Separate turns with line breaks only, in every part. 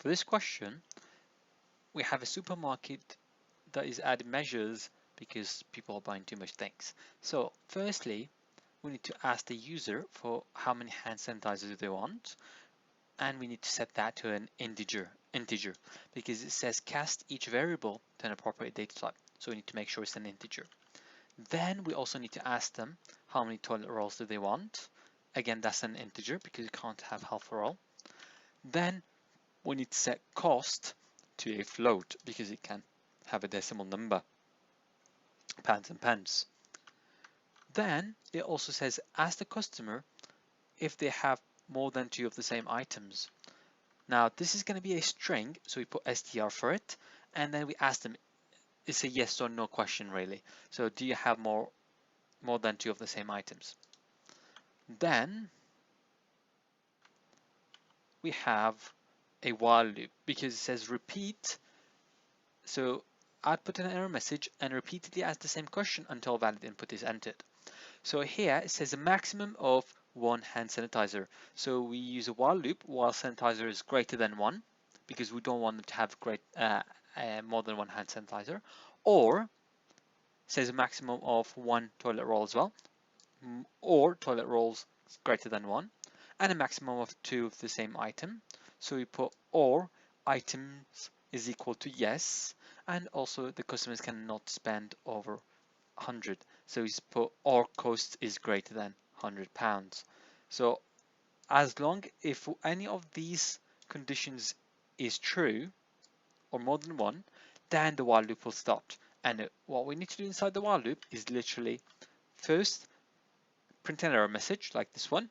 For this question, we have a supermarket that is adding measures because people are buying too much things. So firstly, we need to ask the user for how many hand sanitizers they want, and we need to set that to an integer because it says cast each variable to an appropriate data type. So we need to make sure it's an integer. Then we also need to ask them how many toilet rolls do they want. Again, that's an integer because you can't have half a roll. Then we need to set cost to a float because it can have a decimal number, pounds and pence. Then it also says ask the customer if they have more than 2 of the same items. Now this is going to be a string, so we put str for it, and then we ask them. It's a yes or no question really. So do you have more than 2 of the same items? Then we have a while loop because it says repeat. So I'd put an error message and repeatedly ask the same question until valid input is entered. So here it says a maximum of 1 hand sanitizer. So we use a while loop while sanitizer is greater than 1 because we don't want it to have more than 1 hand sanitizer. Or says a maximum of 1 toilet roll as well, or toilet rolls greater than 1, and a maximum of 2 of the same item. So we put or items is equal to yes, and also the customers cannot spend over 100. So we put or cost is greater than £100. So as long if any of these conditions is true or more than one, then the while loop will stop. And what we need to do inside the while loop is literally first print an error message like this one,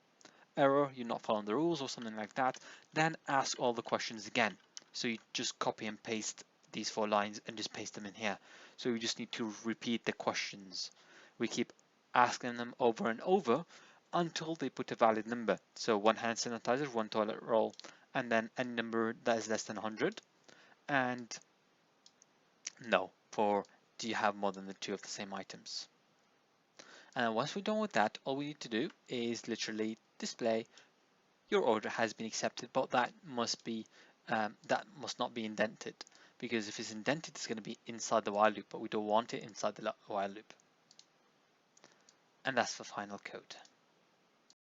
error, you're not following the rules or something like that, then ask all the questions again. So you just copy and paste these 4 lines and just paste them in here. So we just need to repeat the questions. We keep asking them over and over until they put a valid number. So 1 hand sanitizer, 1 toilet roll, and then any number that is less than 100. And no, for do you have more than the 2 of the same items? And once we're done with that, all we need to do is literally display your order has been accepted, but that must not be indented, because if it's indented, it's going to be inside the while loop, but we don't want it inside the while loop. And that's the final code.